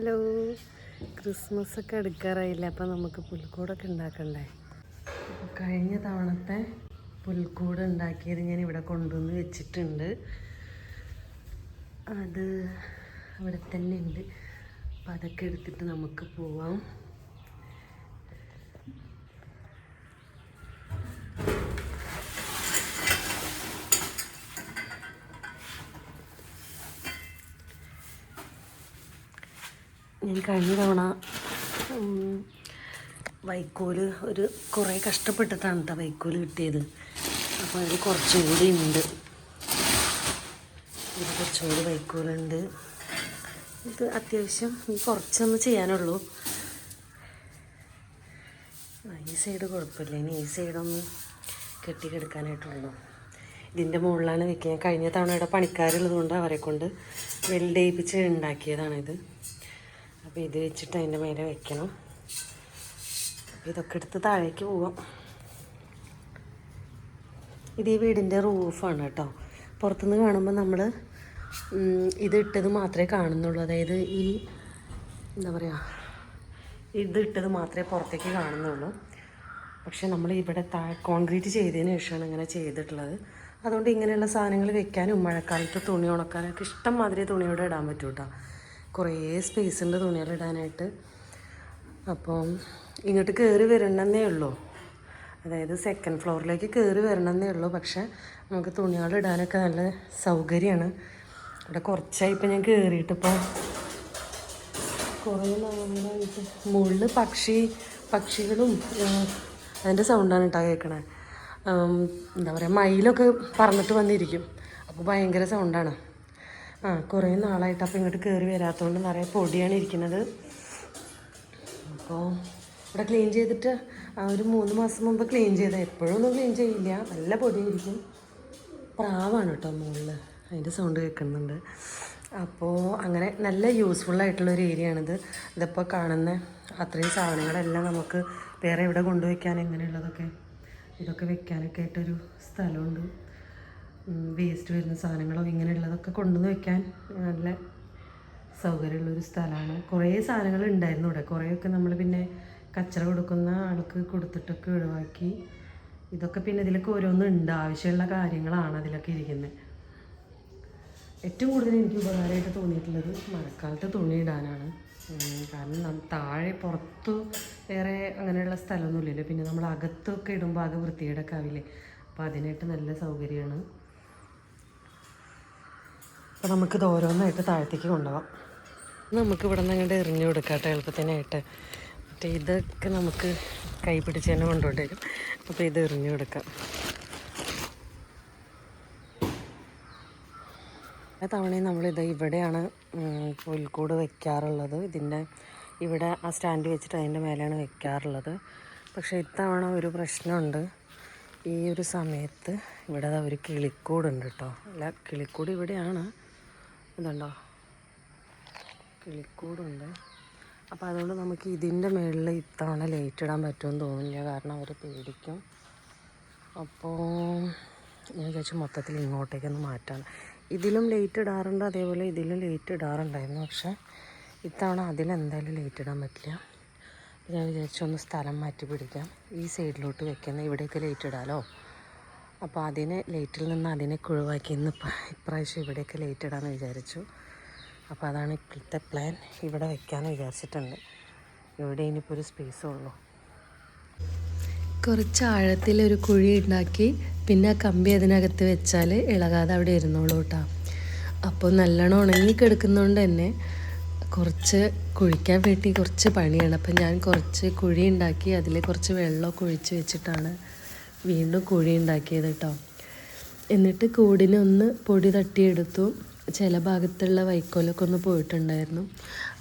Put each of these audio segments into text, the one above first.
Hello, ക്രിസ്മസൊക്കെ എടുക്കാറായില്ല, അപ്പം നമുക്ക് പുൽക്കൂടൊക്കെ ഉണ്ടാക്കണ്ടേ. കഴിഞ്ഞ തവണത്തെ പുൽക്കൂട് ഉണ്ടാക്കിയത് ഞാൻ ഇവിടെ കൊണ്ടുവന്ന് വെച്ചിട്ടുണ്ട്. അത് അവിടെ തന്നെ ഉണ്ട്. അപ്പം അതൊക്കെ എടുത്തിട്ട് നമുക്ക് പോവാം. ഞാൻ കഴിഞ്ഞ തവണ വൈക്കോല് കുറേ കഷ്ടപ്പെട്ടിട്ടാണ് കേട്ടോ വൈക്കോല് കിട്ടിയത്. അപ്പോൾ അതിൽ കുറച്ചും കൂടി ഉണ്ട്. ഇത് കുറച്ചുകൂടി വൈക്കോലുണ്ട്. ഇത് അത്യാവശ്യം കുറച്ചൊന്ന് ചെയ്യാനുള്ളൂ. ഈ സൈഡ് കുഴപ്പമില്ല, ഇനി ഈ സൈഡൊന്ന് കെട്ടിക്കെടുക്കാനായിട്ടുള്ളൂ. ഇതിൻ്റെ മുകളിലാണ് വെക്കുക. കഴിഞ്ഞ തവണ ഇവിടെ പണിക്കാരുള്ളത് കൊണ്ട് അവരെ കൊണ്ട് വെൽഡ് ചെയ്യിപ്പിച്ച് ഉണ്ടാക്കിയതാണിത്. അപ്പോൾ ഇത് വെച്ചിട്ട് അതിൻ്റെ മേലെ വെക്കണം. അപ്പോൾ ഇതൊക്കെ എടുത്ത് താഴേക്ക് പോവാം. ഇത് ഈ വീടിൻ്റെ റൂഫാണ് കേട്ടോ. പുറത്തുനിന്ന് കാണുമ്പോൾ നമ്മൾ ഇത് ഇട്ടത് മാത്രമേ കാണുന്നുള്ളൂ. അതായത് ഈ എന്താ പറയുക, ഇത് ഇട്ടത് മാത്രമേ പുറത്തേക്ക് കാണുന്നുള്ളൂ. പക്ഷെ നമ്മൾ ഇവിടെ കോൺക്രീറ്റ് ചെയ്തതിന് ശേഷമാണ് ഇങ്ങനെ ചെയ്തിട്ടുള്ളത്. അതുകൊണ്ട് ഇങ്ങനെയുള്ള സാധനങ്ങൾ വെക്കാനും മഴക്കാലത്ത് തുണി ഉണക്കാനൊക്കെ ഇഷ്ടം മാതിരി തുണിയോടെ ഇടാൻ പറ്റും കേട്ടോ. കുറേ സ്പേസ് ഉണ്ട് തുണികൾ ഇടാനായിട്ട്. അപ്പം ഇങ്ങോട്ട് കയറി വരണമെന്നേ ഉള്ളൂ. അതായത് സെക്കൻഡ് ഫ്ലോറിലേക്ക് കയറി വരണമെന്നേ ഉള്ളൂ. പക്ഷേ നമുക്ക് തുണികൾ ഇടാനൊക്കെ നല്ല സൗകര്യമാണ്. ഇവിടെ കുറച്ചായി ഇപ്പം ഞാൻ കയറിയിട്ടിപ്പോൾ കുറേ നാളായിട്ട്. മുകളിൽ പക്ഷികളും അതിൻ്റെ സൗണ്ടാണ് കേട്ടോ കേൾക്കണേ. എന്താ പറയുക, മയിലൊക്കെ പറന്നിട്ട് വന്നിരിക്കും. അപ്പോൾ ഭയങ്കര സൗണ്ടാണ്. കുറേ നാളായിട്ട് അപ്പോൾ ഇങ്ങോട്ട് കയറി വരാത്തതുകൊണ്ട് നിറയെ പൊടിയാണ് ഇരിക്കുന്നത്. അപ്പോൾ ഇവിടെ ക്ലീൻ ചെയ്തിട്ട് ഒരു 3 മാസം മുമ്പ് ക്ലീൻ ചെയ്താൽ എപ്പോഴൊന്നും ക്ലീൻ ചെയ്യില്ല, നല്ല പൊടിയായിരിക്കും. പ്രാവാണ് കേട്ടോ മുകളിൽ, അതിൻ്റെ സൗണ്ട് കേൾക്കുന്നുണ്ട്. അപ്പോൾ അങ്ങനെ നല്ല യൂസ്ഫുള്ളായിട്ടുള്ളൊരു ഏരിയയാണിത്. ഇതിപ്പോൾ കാണുന്ന അത്രയും സാധനങ്ങളെല്ലാം നമുക്ക് വേറെ എവിടെ കൊണ്ടുവയ്ക്കാൻ എങ്ങനെയുള്ളതൊക്കെ ഇതൊക്കെ വെക്കാനൊക്കെ ആയിട്ടൊരു സ്ഥലമുണ്ട്. വേസ്റ്റ് വരുന്ന സാധനങ്ങളോ ഇങ്ങനെയുള്ളതൊക്കെ കൊണ്ടുവന്ന് വെക്കാൻ നല്ല സൗകര്യമുള്ളൊരു സ്ഥലമാണ്. കുറേ സാധനങ്ങൾ ഉണ്ടായിരുന്നു ഇവിടെ. കുറേയൊക്കെ നമ്മൾ പിന്നെ കച്ചറ കൊടുക്കുന്ന ആൾക്ക് കൊടുത്തിട്ടൊക്കെ ഒഴിവാക്കി. ഇതൊക്കെ പിന്നെ ഇതിലൊക്കെ ഓരോന്നുണ്ട്, ആവശ്യമുള്ള കാര്യങ്ങളാണ് അതിലൊക്കെ ഇരിക്കുന്നത്. ഏറ്റവും കൂടുതൽ എനിക്ക് ഉപകാരമായിട്ട് തോന്നിയിട്ടുള്ളത് മഴക്കാലത്ത് തുണി ഇടാനാണ്. കാരണം താഴെ പുറത്ത് വേറെ അങ്ങനെയുള്ള സ്ഥലമൊന്നുമില്ലല്ലോ. പിന്നെ നമ്മൾ അകത്തൊക്കെ ഇടുമ്പോൾ ആകെ വൃത്തികേടൊക്കെ ആവില്ലേ. അപ്പോൾ അതിനായിട്ട് നല്ല സൗകര്യമാണ്. അപ്പോൾ നമുക്കിത് ഓരോന്നായിട്ട് താഴത്തേക്ക് കൊണ്ടുപോകാം. നമുക്ക് ഇവിടെ നിന്ന് അങ്ങോട്ട് എറിഞ്ഞു കൊടുക്കാം എളുപ്പത്തിനായിട്ട്. മറ്റേ ഇതൊക്കെ നമുക്ക് കൈ പിടിച്ച് തന്നെ കൊണ്ടുപോയിട്ട് വരും. അപ്പോൾ ഇത് എറിഞ്ഞു കൊടുക്കാം. ആ തവണയും നമ്മളിത് ഇവിടെയാണ് പുൽക്കൂട് വയ്ക്കാറുള്ളത്. ഇതിൻ്റെ ഇവിടെ ആ സ്റ്റാൻഡ് വെച്ചിട്ട് അതിൻ്റെ മേലെയാണ് വയ്ക്കാറുള്ളത്. പക്ഷേ ഇത്തവണ ഒരു പ്രശ്നമുണ്ട്. ഈ ഒരു സമയത്ത് ഇവിടെ ഒരു കിളിക്കൂടുണ്ട് കേട്ടോ. അല്ല, കിളിക്കൂട് ഇവിടെയാണ്, ഇതുണ്ടോ, കിളിക്കൂടുണ്ട്. അപ്പോൾ അതുകൊണ്ട് നമുക്ക് ഇതിൻ്റെ മുകളിൽ ഇത്തവണ ലൈറ്റ് ഇടാൻ പറ്റുമെന്ന് തോന്നുന്നില്ല, കാരണം അവർ പേടിക്കും. അപ്പോൾ ഞാൻ വിചാരിച്ചു മൊത്തത്തിൽ ഇങ്ങോട്ടേക്കൊന്ന് മാറ്റാണ്. ഇതിലും ലൈറ്റ് ഇടാറുണ്ട്, അതേപോലെ ഇതിലും ലൈറ്റ് ഇടാറുണ്ടായിരുന്നു. പക്ഷേ ഇത്തവണ അതിലെന്തായാലും ലൈറ്റ് ഇടാൻ പറ്റില്ല. ഞാൻ വിചാരിച്ചു ഒന്ന് സ്ഥലം മാറ്റി പിടിക്കാം, ഈ സൈഡിലോട്ട് വെക്കുന്ന ഇവിടെയൊക്കെ ലൈറ്റ് ഇടാമല്ലോ. അപ്പോൾ ലൈറ്റിൽ നിന്ന് അതിനെ ഒഴിവാക്കി ഇപ്രാവശ്യം ഇവിടെയൊക്കെ ലൈറ്റ് ഇടാമെന്ന് വിചാരിച്ചു. അപ്പോൾ അതാണ് ഇപ്പോഴത്തെ പ്ലാൻ. ഇവിടെ വെക്കാമെന്ന് വിചാരിച്ചിട്ടുണ്ട്. ഇവിടെ ഇനിയിപ്പോൾ ഒരു സ്പേസേ ഉള്ളൂ. കുറച്ച് ആഴത്തിലൊരു കുഴി ഉണ്ടാക്കി പിന്നെ ആ കമ്പി അതിനകത്ത് വെച്ചാൽ ഇളകാതെ അവിടെ ഇരുന്നോളൂ കേട്ടോ. അപ്പോൾ നല്ലോണം ഉണങ്ങി കിടക്കുന്നതുകൊണ്ട് തന്നെ കുറച്ച് കുഴിക്കാൻ വേണ്ടി കുറച്ച് പണിയാണ്. അപ്പം ഞാൻ കുറച്ച് കുഴി ഉണ്ടാക്കി അതിൽ കുറച്ച് വെള്ളമൊക്കെ ഒഴിച്ച് വെച്ചിട്ടാണ് വീണ്ടും കുഴി ഉണ്ടാക്കിയത് കേട്ടോ. എന്നിട്ട് കൂടിനൊന്ന് പൊടി തട്ടിയെടുത്തു. ചില ഭാഗത്തുള്ള വൈക്കോലൊക്കെ ഒന്ന് പോയിട്ടുണ്ടായിരുന്നു.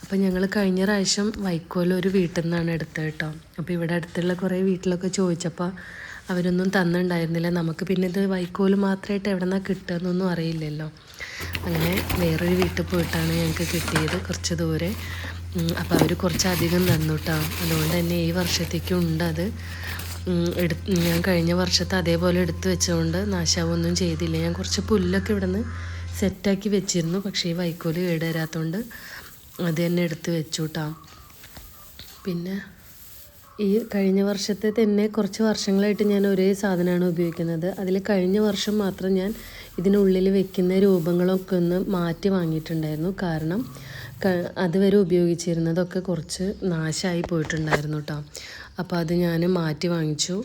അപ്പോൾ ഞങ്ങൾ കഴിഞ്ഞ പ്രാവശ്യം വൈക്കോൽ ഒരു വീട്ടിൽ നിന്നാണ് എടുത്തത് കേട്ടോ. അപ്പോൾ ഇവിടെ അടുത്തുള്ള കുറേ വീട്ടിലൊക്കെ ചോദിച്ചപ്പോൾ അവരൊന്നും തന്നിട്ടുണ്ടായിരുന്നില്ല. നമുക്ക് പിന്നെ ഇത് വൈക്കോൽ മാത്രമായിട്ട് എവിടെ നിന്നാണ് കിട്ടുകയെന്നൊന്നും അറിയില്ലല്ലോ. അങ്ങനെ വേറൊരു വീട്ടിൽ പോയിട്ടാണ് ഞങ്ങൾക്ക് കിട്ടിയത്, കുറച്ച് ദൂരെ. അപ്പോൾ അവർ കുറച്ചധികം തന്നു കേട്ടോ. അതുകൊണ്ട് തന്നെ ഈ വർഷത്തേക്കും ഉണ്ട് അത്. ഞാൻ കഴിഞ്ഞ വർഷത്തെ അതേപോലെ എടുത്ത് വെച്ചുകൊണ്ട് നാശാവൊന്നും ചെയ്തില്ല. ഞാൻ കുറച്ച് പുല്ലൊക്കെ ഇവിടെ നിന്ന് സെറ്റാക്കി വെച്ചിരുന്നു. പക്ഷേ ഈ വൈക്കോല് കേടുവരാത്തതുകൊണ്ട് അത് തന്നെ എടുത്ത് വെച്ചു കേട്ടോ. പിന്നെ ഈ കഴിഞ്ഞ വർഷത്തെ തന്നെ കുറച്ച് വർഷങ്ങളായിട്ട് ഞാൻ ഒരേ സാധനമാണ് ഉപയോഗിക്കുന്നത്. അതിൽ കഴിഞ്ഞ വർഷം മാത്രം ഞാൻ ഇതിനുള്ളിൽ വെക്കുന്ന രൂപങ്ങളൊക്കെ ഒന്ന് മാറ്റി വാങ്ങിയിട്ടുണ്ടായിരുന്നു. കാരണം അതുവരെ ഉപയോഗിച്ചിരുന്നതൊക്കെ കുറച്ച് നാശമായി പോയിട്ടുണ്ടായിരുന്നു കേട്ടോ. അപ്പോൾ അത് ഞാൻ മാറ്റി വാങ്ങിച്ചു.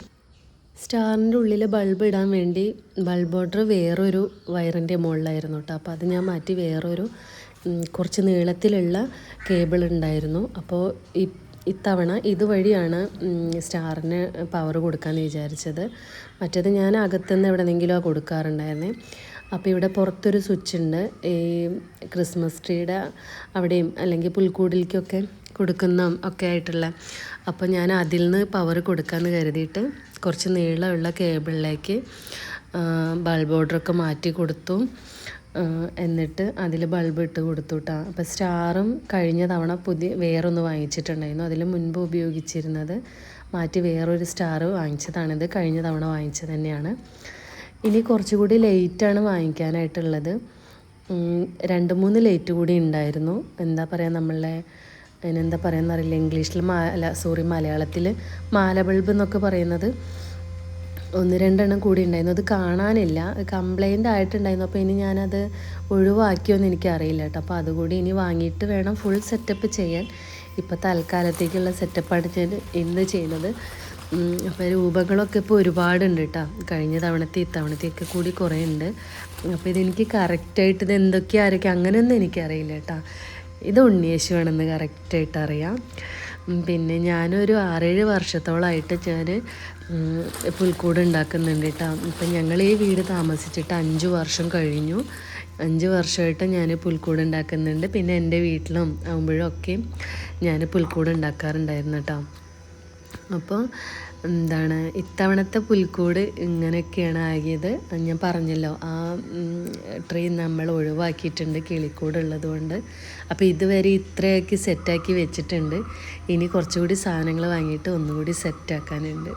സ്റ്റാറിൻ്റെ ഉള്ളിൽ ബൾബ് ഇടാൻ വേണ്ടി ബൾബ് ഓർഡർ വേറൊരു വയറിൻ്റെ മുകളിലായിരുന്നു കേട്ടോ. അപ്പോൾ അത് ഞാൻ മാറ്റി വേറൊരു കുറച്ച് നീളത്തിലുള്ള കേബിൾ ഉണ്ടായിരുന്നു. അപ്പോൾ ഇത്തവണ ഇതുവഴിയാണ് സ്റ്റാറിന് പവർ കൊടുക്കാമെന്ന് വിചാരിച്ചത്. മറ്റേത് ഞാൻ അകത്തുനിന്ന് എവിടെയെങ്കിലും കൊടുക്കാറുണ്ടായിരുന്നേ. അപ്പോൾ ഇവിടെ പുറത്തൊരു സ്വിച്ച് ഉണ്ട്, ഈ ക്രിസ്മസ് ട്രീയുടെ അവിടെയും അല്ലെങ്കിൽ പുൽക്കൂടിലേക്കൊക്കെ കൊടുക്കുന്ന ഒക്കെ ആയിട്ടുള്ള. അപ്പോൾ ഞാൻ അതിൽ നിന്ന് പവർ കൊടുക്കാമെന്ന് കരുതിയിട്ട് കുറച്ച് നീളമുള്ള കേബിളിലേക്ക് ബൾബ് ഓർഡറൊക്കെ മാറ്റി കൊടുത്തു. എന്നിട്ട് അതിൽ ബൾബ് ഇട്ട് കൊടുത്തു കേട്ടോ. അപ്പോൾ സ്റ്റാറും കഴിഞ്ഞ തവണ വേറൊന്ന് വാങ്ങിച്ചിട്ടുണ്ടായിരുന്നു. അതിൽ മുൻപ് ഉപയോഗിച്ചിരുന്നത് മാറ്റി വേറൊരു സ്റ്റാർ വാങ്ങിച്ചതാണിത്. കഴിഞ്ഞ തവണ വാങ്ങിച്ചത് തന്നെയാണ്. ഇനി കുറച്ചുകൂടി ലൈറ്റാണ് വാങ്ങിക്കാനായിട്ടുള്ളത്. 2-3 ലൈറ്റ് കൂടി ഉണ്ടായിരുന്നു. എന്താ പറയുക, നമ്മളെ അതിനെന്താ പറയുന്നറിയില്ല, ഇംഗ്ലീഷിൽ മലയാളത്തിൽ മാല ബൾബ് എന്നൊക്കെ പറയുന്നത്. 1-2 കൂടി ഉണ്ടായിരുന്നു. അത് കാണാനില്ല, കംപ്ലൈൻ്റ് ആയിട്ടുണ്ടായിരുന്നു. അപ്പോൾ ഇനി ഞാനത് ഒഴിവാക്കിയോന്ന് എനിക്കറിയില്ല കേട്ടോ. അപ്പോൾ അതുകൂടി ഇനി വാങ്ങിയിട്ട് വേണം ഫുൾ സെറ്റപ്പ് ചെയ്യാൻ. ഇപ്പോൾ തൽക്കാലത്തേക്കുള്ള സെറ്റപ്പാണ് ഞാൻ ഇന്ന് ചെയ്യുന്നത്. അപ്പോൾ രൂപങ്ങളൊക്കെ ഇപ്പോൾ ഒരുപാടുണ്ട് കേട്ടോ. കഴിഞ്ഞ ഇത്തവണത്തെയൊക്കെ കൂടി കുറേ ഉണ്ട്. അപ്പോൾ ഇതെനിക്ക് കറക്റ്റായിട്ട് ഇത് എന്തൊക്കെയായിരിക്കും അങ്ങനെയൊന്നും എനിക്കറിയില്ല കേട്ടോ. ഇത് ഉണ്ണിയേശുവാണെന്ന് കറക്റ്റായിട്ട് അറിയാം. പിന്നെ ഞാനൊരു 6-7 വർഷത്തോളമായിട്ട് ഞാൻ പുൽക്കൂട് ഉണ്ടാക്കുന്നുണ്ട് കേട്ടോ. ഇപ്പം ഞങ്ങൾ ഈ വീട് താമസിച്ചിട്ട് 5 വർഷം കഴിഞ്ഞു. 5 വർഷമായിട്ട് ഞാൻ പുൽക്കൂട് ഉണ്ടാക്കുന്നുണ്ട്. പിന്നെ എൻ്റെ വീട്ടിലും ആകുമ്പോഴൊക്കെ ഞാൻ പുൽക്കൂട് ഉണ്ടാക്കാറുണ്ടായിരുന്നു കേട്ടോ. അപ്പോൾ ഇത്തവണത്തെ പുൽക്കൂട് ഇങ്ങനെയൊക്കെയാണ് ആകിയത്. ഞാൻ പറഞ്ഞല്ലോ, ആ ട്രീ നമ്മൾ ഒഴിവാക്കിയിട്ടുണ്ട് കിളിക്കൂട് ഉള്ളത് കൊണ്ട്. അപ്പോൾ ഇതുവരെ ഇത്രയൊക്കെ സെറ്റാക്കി വെച്ചിട്ടുണ്ട്. ഇനി കുറച്ചുകൂടി സാധനങ്ങൾ വാങ്ങിയിട്ട് ഒന്നുകൂടി സെറ്റാക്കാനുണ്ട്.